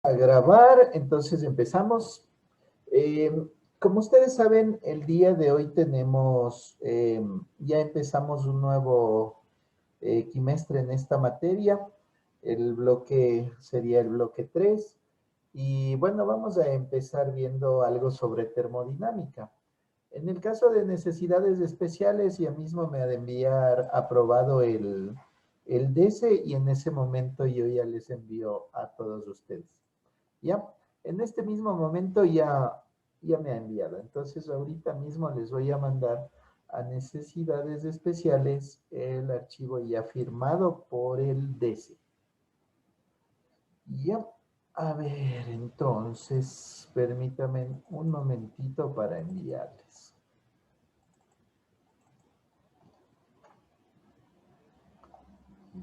a grabar, entonces empezamos. Como ustedes saben, el día de hoy tenemos, ya empezamos un nuevo quimestre en esta materia. El bloque sería el bloque 3. Y bueno, vamos a empezar viendo algo sobre termodinámica. En el caso de necesidades especiales, ya mismo me ha de enviar aprobado el DC y en ese momento yo ya les envío a todos ustedes. ¿Ya? En este mismo momento ya me ha enviado. Entonces ahorita mismo les voy a mandar a necesidades especiales el archivo ya firmado por el DC. Ya. A ver, entonces, permítanme un momentito para enviarles.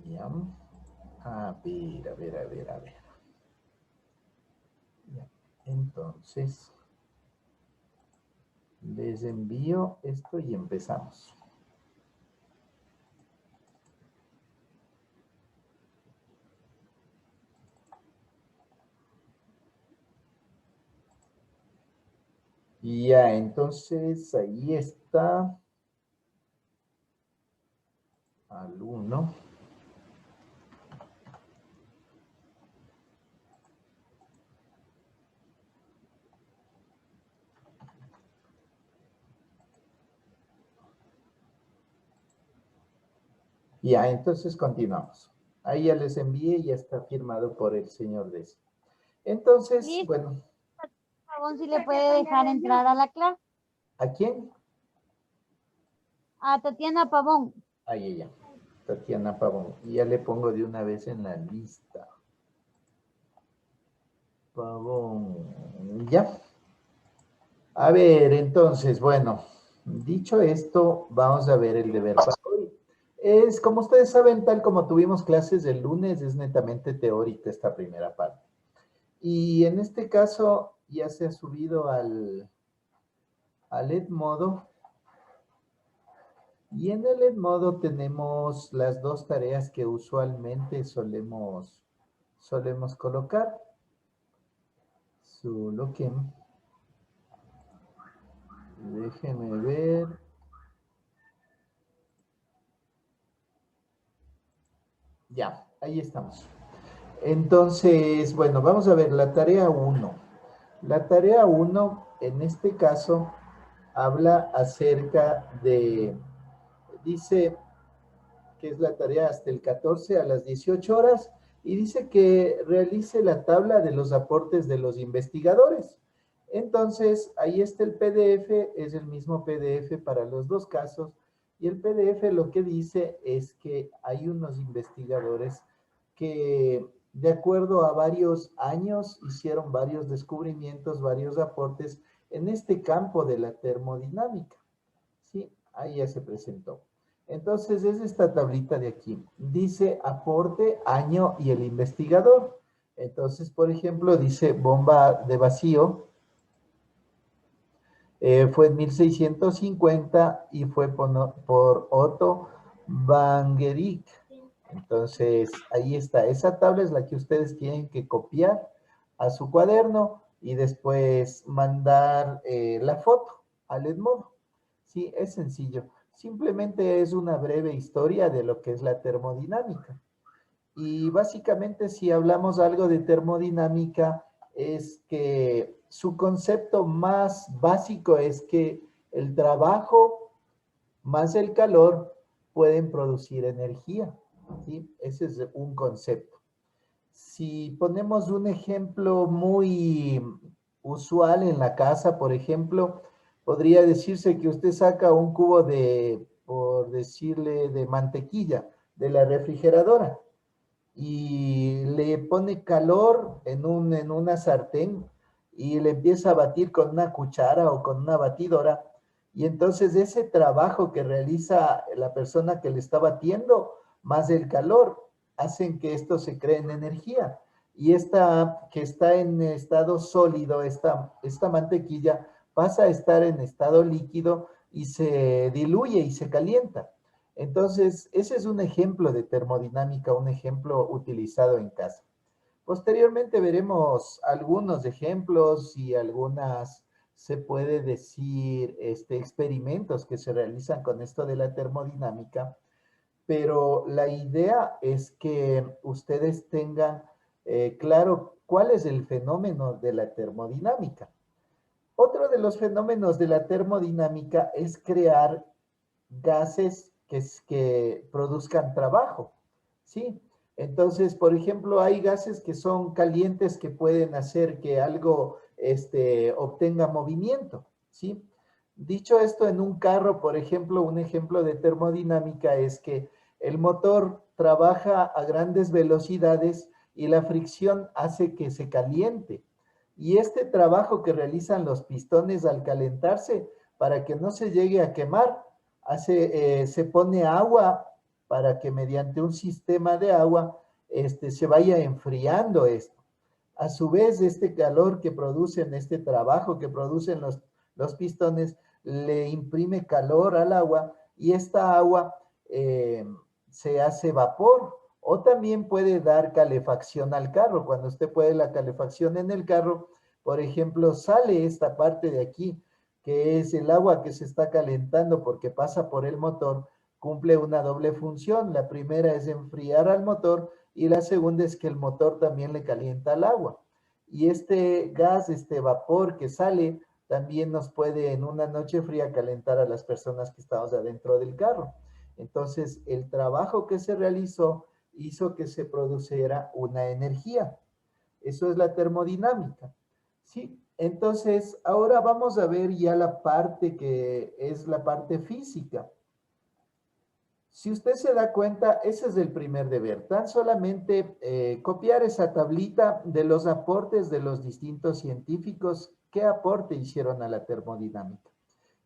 Ya. A ver, a ver, a ver, a ver. Ya. Entonces, les envío esto y empezamos. Ya, entonces ahí está. Al 1. Ya, entonces continuamos. Ahí ya les envié y ya está firmado por el señor Desi. Entonces, Listo. bueno. Pavón, si le puede dejar entrar a la clase. ¿A quién? A Tatiana Pavón. Ahí ella. Tatiana Pavón. Y ya le pongo de una vez en la lista. Pavón. Ya. A ver, entonces, bueno, dicho esto, vamos a ver el deber para hoy. Es, como ustedes saben, tal como tuvimos clases el lunes, es netamente teórica esta primera parte. Y en este caso ya se ha subido al Edmodo. Y en el Edmodo tenemos las dos tareas que usualmente solemos colocar. Solo que, déjenme ver. Ya, ahí estamos. Entonces, bueno, vamos a ver la tarea 1. La tarea 1, en este caso, habla acerca de, dice que es la tarea hasta el 14 a las 18 horas, y dice que realice la tabla de los aportes de los investigadores. Entonces, ahí está el PDF, es el mismo PDF para los dos casos, y el PDF lo que dice es que hay unos investigadores que de acuerdo a varios años hicieron varios descubrimientos, varios aportes en este campo de la termodinámica. Sí, ahí ya se presentó. Entonces es esta tablita de aquí. Dice aporte, año y el investigador. Entonces, por ejemplo, dice bomba de vacío. Fue en 1650 y fue por Otto van Guericke. Entonces, ahí está. Esa tabla es la que ustedes tienen que copiar a su cuaderno y después mandar la foto al Edmodo. Sí, es sencillo. Simplemente es una breve historia de lo que es la termodinámica. Y básicamente, si hablamos algo de termodinámica, es que su concepto más básico es que el trabajo más el calor pueden producir energía. ¿Sí? Ese es un concepto. Si ponemos un ejemplo muy usual en la casa, por ejemplo, podría decirse que usted saca un cubo de, por decirle, de mantequilla de la refrigeradora y le pone calor en una sartén y le empieza a batir con una cuchara o con una batidora. Y entonces ese trabajo que realiza la persona que le está batiendo, más el calor, hacen que esto se cree en energía. Y esta que está en estado sólido, esta mantequilla, pasa a estar en estado líquido y se diluye y se calienta. Entonces, ese es un ejemplo de termodinámica, un ejemplo utilizado en casa. Posteriormente veremos algunos ejemplos y algunas, se puede decir, experimentos que se realizan con esto de la termodinámica, pero la idea es que ustedes tengan claro cuál es el fenómeno de la termodinámica. Otro de los fenómenos de la termodinámica es crear gases que produzcan trabajo, ¿sí? Entonces, por ejemplo, hay gases que son calientes que pueden hacer que algo obtenga movimiento, ¿sí? Dicho esto, en un carro, por ejemplo, un ejemplo de termodinámica es que el motor trabaja a grandes velocidades y la fricción hace que se caliente. Y este trabajo que realizan los pistones al calentarse, para que no se llegue a quemar, se pone agua para que mediante un sistema de agua se vaya enfriando esto. A su vez, este calor que producen, este trabajo que producen los pistones, le imprime calor al agua y esta agua se hace vapor o también puede dar calefacción al carro. Cuando usted puede la calefacción en el carro, por ejemplo, sale esta parte de aquí, que es el agua que se está calentando porque pasa por el motor, cumple una doble función. La primera es enfriar al motor y la segunda es que el motor también le calienta el agua. Y este gas, este vapor que sale, también nos puede en una noche fría calentar a las personas que estamos adentro del carro. Entonces, el trabajo que se realizó hizo que se produciera una energía. Eso es la termodinámica. Sí, entonces ahora vamos a ver ya la parte que es la parte física. Si usted se da cuenta, ese es el primer deber, tan solamente copiar esa tablita de los aportes de los distintos científicos, qué aporte hicieron a la termodinámica.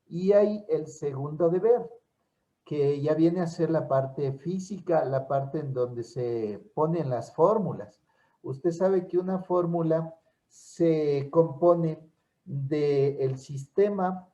Y hay el segundo deber, que ya viene a ser la parte física, la parte en donde se ponen las fórmulas. Usted sabe que una fórmula se compone del sistema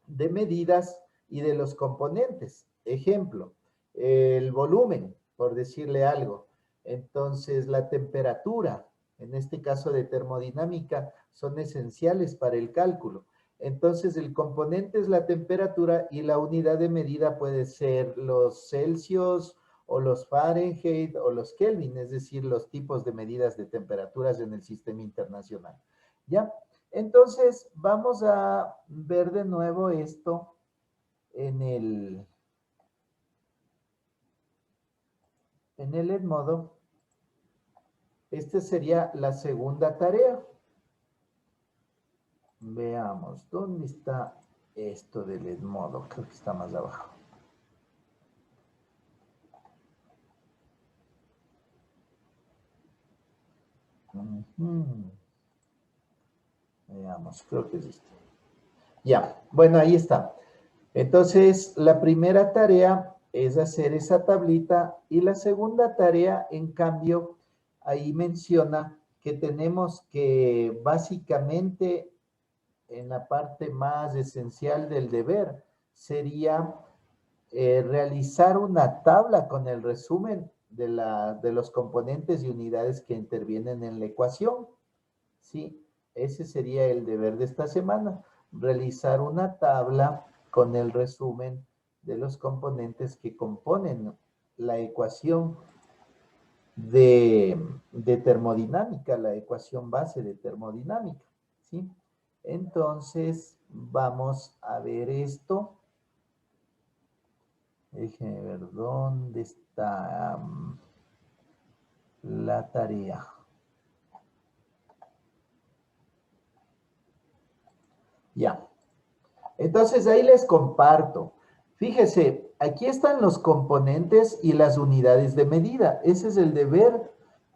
de medidas y de los componentes. Ejemplo, el volumen, por decirle algo. Entonces, la temperatura, en este caso de termodinámica, son esenciales para el cálculo. Entonces, el componente es la temperatura y la unidad de medida puede ser los Celsius o los Fahrenheit o los Kelvin, es decir, los tipos de medidas de temperaturas en el sistema internacional. ¿Ya? Entonces, vamos a ver de nuevo esto en el Edmodo. Esta sería la segunda tarea. Veamos, ¿dónde está esto del Edmodo? Creo que está más abajo. Veamos, creo que es esto. Ya, bueno, ahí está. Entonces, la primera tarea es hacer esa tablita y la segunda tarea, en cambio, ahí menciona que tenemos que básicamente en la parte más esencial del deber sería realizar una tabla con el resumen de los componentes y unidades que intervienen en la ecuación. Sí, ese sería el deber de esta semana, realizar una tabla con el resumen de los componentes que componen la ecuación de termodinámica, la ecuación base de termodinámica, ¿sí? Entonces, vamos a ver esto. Déjenme ver dónde está la tarea. Ya. Entonces, ahí les comparto. Fíjese, aquí están los componentes y las unidades de medida. Ese es el deber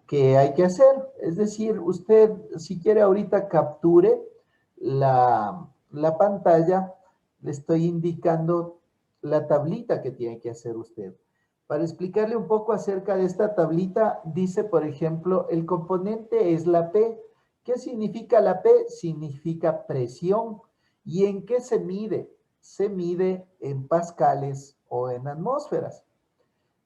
que hay que hacer. Es decir, usted, si quiere ahorita capture la pantalla, le estoy indicando la tablita que tiene que hacer usted. Para explicarle un poco acerca de esta tablita, dice, por ejemplo, el componente es la P. ¿Qué significa la P? Significa presión. ¿Y en qué se mide? Se mide en pascales o en atmósferas.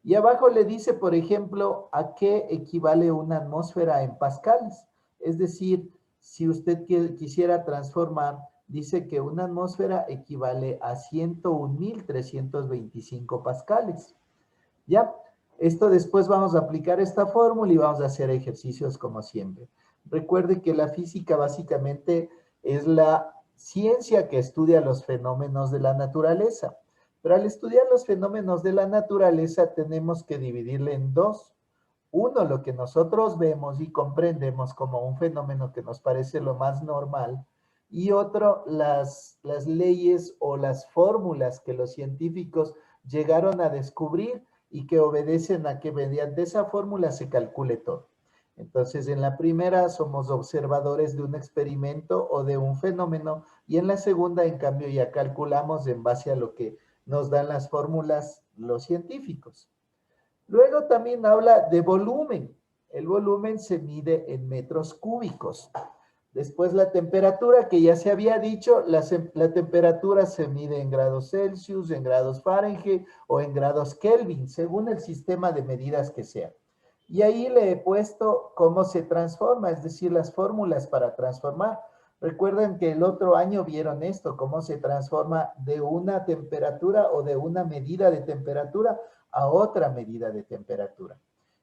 Y abajo le dice, por ejemplo, a qué equivale una atmósfera en pascales. Es decir, si usted quisiera transformar, dice que una atmósfera equivale a 101.325 pascales. ¿Ya? Esto después vamos a aplicar esta fórmula y vamos a hacer ejercicios como siempre. Recuerde que la física básicamente es la ciencia que estudia los fenómenos de la naturaleza. Pero al estudiar los fenómenos de la naturaleza tenemos que dividirle en dos. Uno, lo que nosotros vemos y comprendemos como un fenómeno que nos parece lo más normal. Y otro, las leyes o las fórmulas que los científicos llegaron a descubrir y que obedecen a que mediante esa fórmula se calcule todo. Entonces, en la primera somos observadores de un experimento o de un fenómeno y en la segunda, en cambio, ya calculamos en base a lo que nos dan las fórmulas los científicos. Luego también habla de volumen. El volumen se mide en metros cúbicos. Después la temperatura, que ya se había dicho, la temperatura se mide en grados Celsius, en grados Fahrenheit o en grados Kelvin, según el sistema de medidas que sea. Y ahí le he puesto cómo se transforma, es decir, las fórmulas para transformar. Recuerden que el otro año vieron esto, cómo se transforma de una temperatura o de una medida de temperatura a otra medida de temperatura.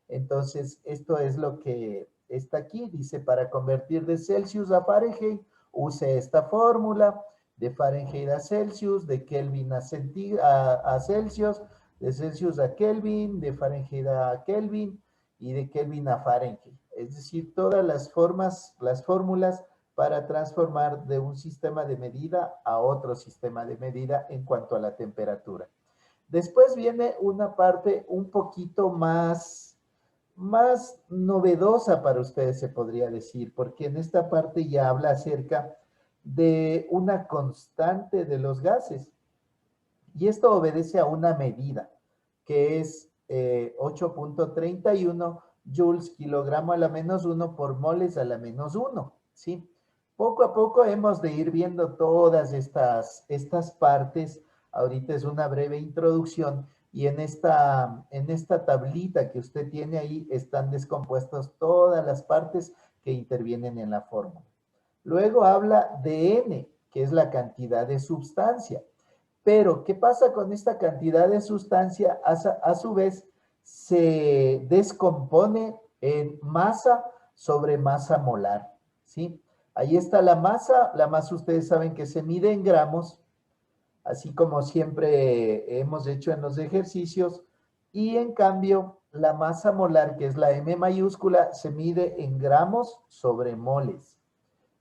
Entonces, esto es lo que está aquí. Dice, para convertir de Celsius a Fahrenheit, use esta fórmula, de Fahrenheit a Celsius, de Kelvin a Celsius, de Celsius a Kelvin, de Fahrenheit a Kelvin y de Kelvin a Fahrenheit. Es decir, todas las fórmulas para transformar de un sistema de medida a otro sistema de medida en cuanto a la temperatura. Después viene una parte un poquito más novedosa para ustedes, se podría decir, porque en esta parte ya habla acerca de una constante de los gases. Y esto obedece a una medida, que es 8.31 joules kilogramo a la menos 1 por moles a la menos 1, ¿sí? Poco a poco hemos de ir viendo todas estas partes. Ahorita es una breve introducción y en esta tablita que usted tiene ahí están descompuestas todas las partes que intervienen en la fórmula. Luego habla de N, que es la cantidad de sustancia. Pero, ¿qué pasa con esta cantidad de sustancia? A su vez, se descompone en masa sobre masa molar, ¿sí? Ahí está la masa ustedes saben que se mide en gramos, así como siempre hemos hecho en los ejercicios, y en cambio, la masa molar, que es la M mayúscula, se mide en gramos sobre moles,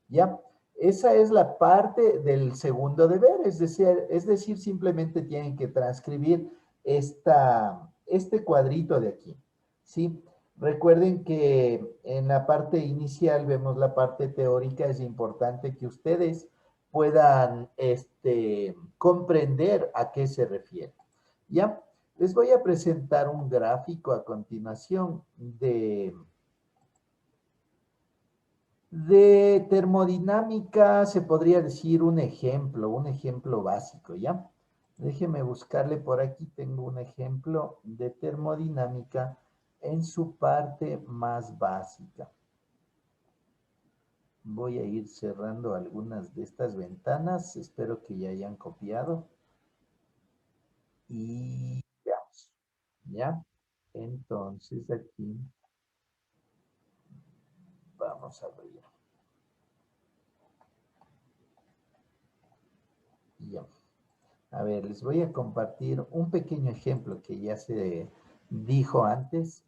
¿ya? Esa es la parte del segundo deber, es decir, simplemente tienen que transcribir este cuadrito de aquí, ¿sí? Recuerden que en la parte inicial vemos la parte teórica, es importante que ustedes puedan comprender a qué se refiere, ¿ya? Les voy a presentar un gráfico a continuación de termodinámica, se podría decir un ejemplo básico, ¿ya? Déjeme buscarle por aquí, tengo un ejemplo de termodinámica en su parte más básica. Voy a ir cerrando algunas de estas ventanas, espero que ya hayan copiado. Y veamos, ¿ya? Entonces aquí vamos a abrir. Ya. A ver, les voy a compartir un pequeño ejemplo que ya se dijo antes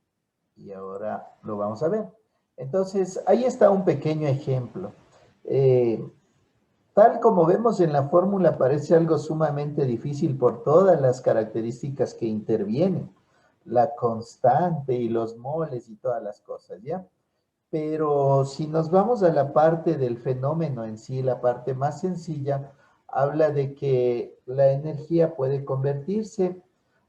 y ahora lo vamos a ver. Entonces, ahí está un pequeño ejemplo. Tal como vemos en la fórmula, parece algo sumamente difícil por todas las características que intervienen, la constante y los moles y todas las cosas, ¿ya? Pero si nos vamos a la parte del fenómeno en sí, la parte más sencilla, habla de que la energía puede convertirse.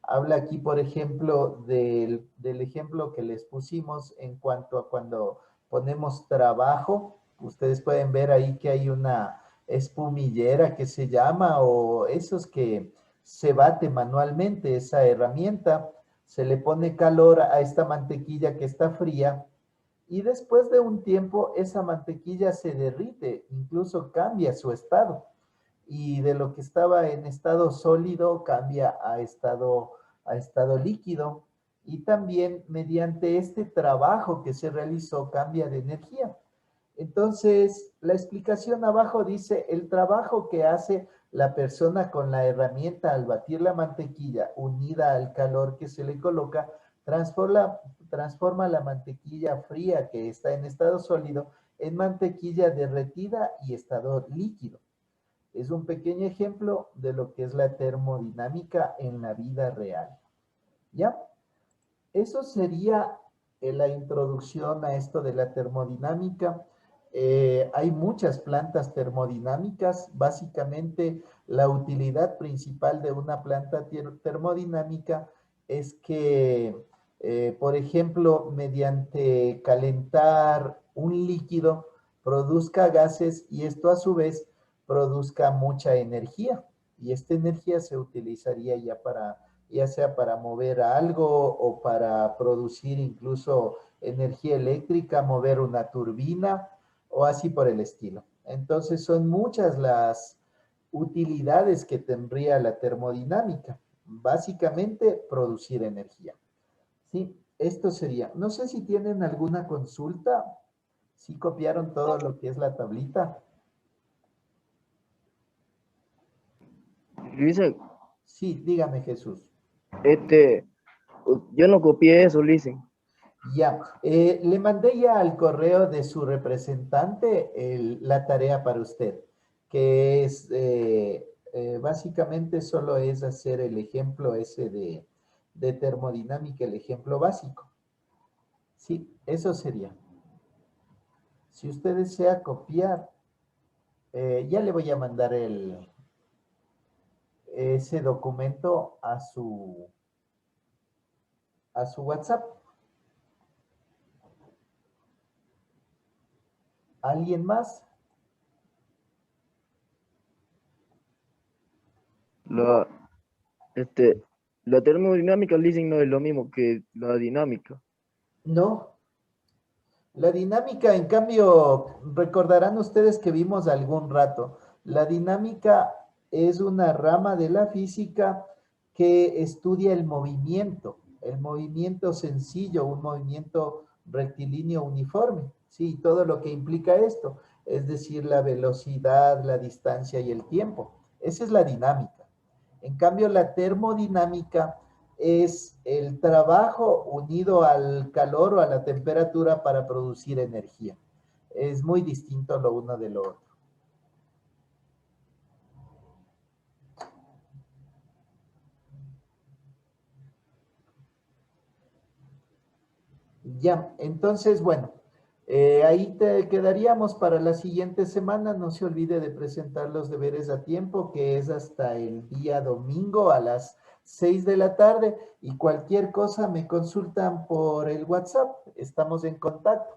Habla aquí, por ejemplo, del ejemplo que les pusimos en cuanto a cuando ponemos trabajo. Ustedes pueden ver ahí que hay una espumillera que se llama, o esos que se bate manualmente, esa herramienta se le pone calor a esta mantequilla que está fría y después de un tiempo esa mantequilla se derrite, incluso cambia su estado y de lo que estaba en estado sólido cambia a estado líquido y también mediante este trabajo que se realizó cambia de energía. Entonces, la explicación abajo dice, el trabajo que hace la persona con la herramienta al batir la mantequilla unida al calor que se le coloca, transforma la mantequilla fría que está en estado sólido en mantequilla derretida y estado líquido. Es un pequeño ejemplo de lo que es la termodinámica en la vida real. ¿Ya? Eso sería la introducción a esto de la termodinámica. Hay muchas plantas termodinámicas. Básicamente, la utilidad principal de una planta termodinámica es que, por ejemplo, mediante calentar un líquido, produzca gases y esto a su vez produzca mucha energía. Y esta energía se utilizaría ya sea para mover algo o para producir incluso energía eléctrica, mover una turbina o así por el estilo. Entonces son muchas las utilidades que tendría la termodinámica. Básicamente producir energía. Sí, esto sería. No sé si tienen alguna consulta. Si copiaron todo lo que es la tablita. Dice, Sí, dígame Jesús. yo no copié eso, dicen. Ya, le mandé ya al correo de su representante la tarea para usted, que es, básicamente solo es hacer el ejemplo ese de termodinámica, el ejemplo básico. Sí, eso sería. Si usted desea copiar, ya le voy a mandar ese documento a su WhatsApp. ¿Alguien más? La, la termodinámica, dicen, no es lo mismo que la dinámica. No. La dinámica, en cambio, recordarán ustedes que vimos algún rato, la dinámica es una rama de la física que estudia el movimiento sencillo, un movimiento rectilíneo uniforme, sí, todo lo que implica esto, es decir, la velocidad, la distancia y el tiempo. Esa es la dinámica. En cambio, la termodinámica es el trabajo unido al calor o a la temperatura para producir energía. Es muy distinto lo uno de lo otro. Ya, entonces, bueno, ahí te quedaríamos para la siguiente semana. No se olvide de presentar los deberes a tiempo, que es hasta el día domingo a las 6 de la tarde. Y cualquier cosa me consultan por el WhatsApp. Estamos en contacto.